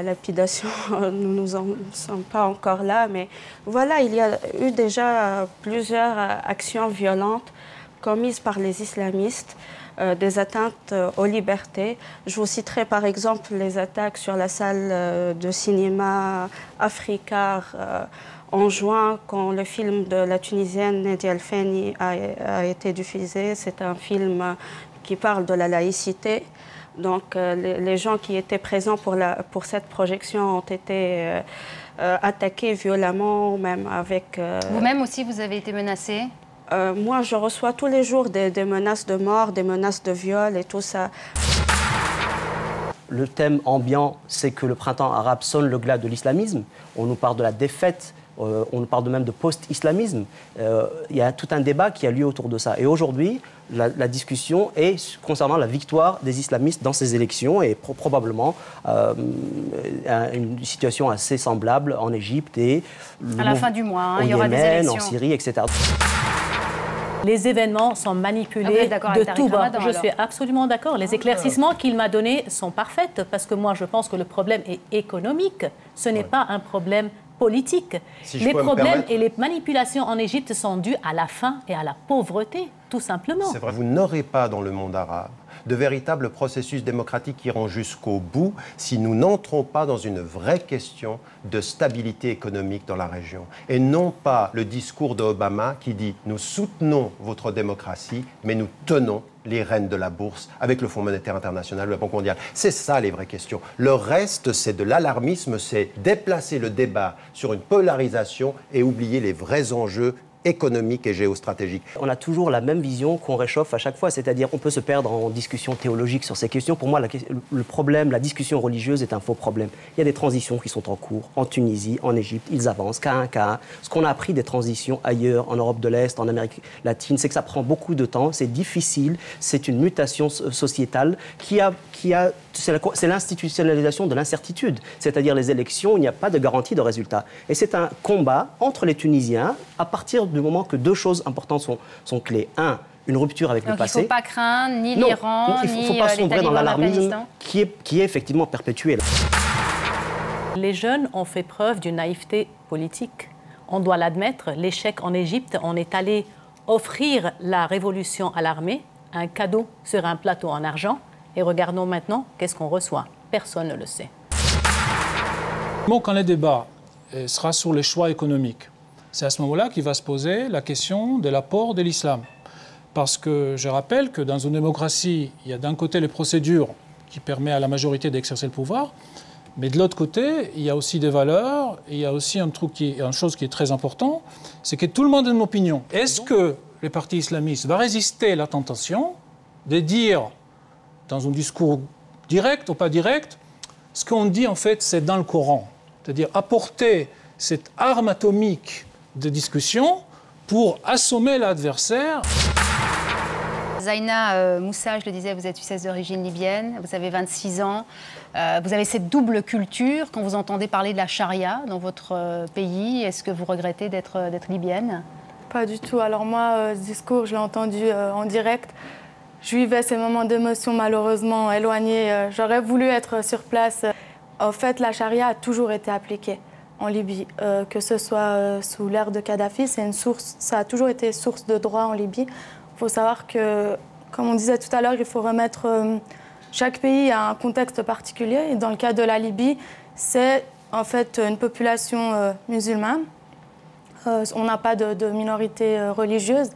la lapidation, nous n'en sommes pas encore là, mais voilà, il y a eu déjà plusieurs actions violentes commises par les islamistes, des atteintes aux libertés. Je vous citerai par exemple les attaques sur la salle de cinéma Africa en juin, quand le film de la Tunisienne Nedia El Feni a été diffusé. C'est un film qui parle de la laïcité. Donc les gens qui étaient présents pour cette projection ont été attaqués violemment, même avec... Vous-même aussi, vous avez été menacé? Moi, je reçois tous les jours des menaces de mort, des menaces de viol et tout ça. Le thème ambiant, c'est que le printemps arabe sonne le glas de l'islamisme. On nous parle de la défaite, on nous parle même de post-islamisme. Il y a tout un débat qui a lieu autour de ça. Et aujourd'hui, la discussion est concernant la victoire des islamistes dans ces élections et probablement une situation assez semblable en Égypte et à la fin du mois, au il y aura des Yémen, élections. en Syrie, etc. Les événements sont manipulés de tout bord. Je suis absolument d'accord. Les éclaircissements qu'il m'a donnés sont parfaits parce que moi, je pense que le problème est économique. Ce n'est pas un problème politique. Les problèmes et les manipulations en Égypte sont dus à la faim et à la pauvreté, tout simplement. C'est vrai. Vous n'aurez pas dans le monde arabe de véritables processus démocratiques qui iront jusqu'au bout si nous n'entrons pas dans une vraie question de stabilité économique dans la région. Et non pas le discours d'Obama qui dit « nous soutenons votre démocratie, mais nous tenons les rênes de la bourse avec le Fonds monétaire international, la Banque mondiale ». C'est ça les vraies questions. Le reste, c'est de l'alarmisme, c'est déplacer le débat sur une polarisation et oublier les vrais enjeux économique et géostratégique. On a toujours la même vision qu'on réchauffe à chaque fois, c'est-à-dire on peut se perdre en discussion théologique sur ces questions. Pour moi, le problème, la discussion religieuse est un faux problème. Il y a des transitions qui sont en cours, en Tunisie, en Égypte, ils avancent, cas un, cas un. Ce qu'on a appris des transitions ailleurs, en Europe de l'Est, en Amérique latine, c'est que ça prend beaucoup de temps, c'est difficile, c'est une mutation sociétale c'est l'institutionnalisation de l'incertitude, c'est-à-dire les élections, il n'y a pas de garantie de résultat. Et c'est un combat entre les Tunisiens à partir du moment que deux choses importantes sont clés. Un, une rupture avec le passé. Donc il ne faut pas craindre ni l'Iran, ni il ne faut pas sombrer dans l'alarmisme qui est effectivement perpétué. Les jeunes ont fait preuve d'une naïveté politique. On doit l'admettre, l'échec en Égypte, on est allé offrir la révolution à l'armée, un cadeau sur un plateau en argent. Et regardons maintenant, qu'est-ce qu'on reçoit? Personne ne le sait. Quand le débat sera sur les choix économiques, c'est à ce moment-là qu'il va se poser la question de l'apport de l'islam. Parce que je rappelle que dans une démocratie, il y a d'un côté les procédures qui permettent à la majorité d'exercer le pouvoir, mais de l'autre côté, il y a aussi des valeurs, il y a aussi une chose qui est très importante, c'est que tout le monde a une opinion. Est-ce que le parti islamiste va résister à la tentation de dire, dans un discours direct ou pas direct, ce qu'on dit en fait c'est dans le Coran, c'est-à-dire apporter cette arme atomique de discussion pour assommer l'adversaire. Zaina Moussa, je le disais, vous êtes Suissesse d'origine libyenne, vous avez 26 ans, vous avez cette double culture. Quand vous entendez parler de la charia dans votre pays, est-ce que vous regrettez d'être libyenne? Pas du tout. Alors moi, ce discours, je l'ai entendu en direct. Je vivais ces moments d'émotion malheureusement éloignés. J'aurais voulu être sur place. En fait, la charia a toujours été appliquée en Libye. Que ce soit sous l'ère de Kadhafi, ça a toujours été source de droit en Libye. Il faut savoir que, comme on disait tout à l'heure, il faut remettre chaque pays à un contexte particulier. Et dans le cas de la Libye, c'est en fait une population musulmane. On n'a pas de minorité religieuse.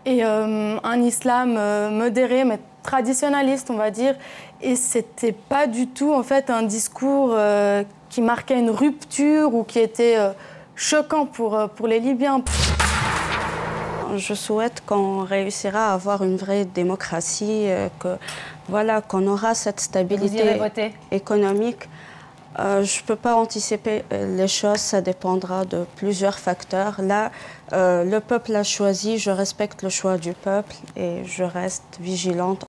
Et un islam modéré, mais traditionnaliste, on va dire. Et c'était pas du tout, en fait, un discours qui marquait une rupture ou qui était choquant pour les Libyens. Je souhaite qu'on réussira à avoir une vraie démocratie, qu'on aura cette stabilité économique. Je ne peux pas anticiper les choses, ça dépendra de plusieurs facteurs. Là, le peuple a choisi, je respecte le choix du peuple et je reste vigilante.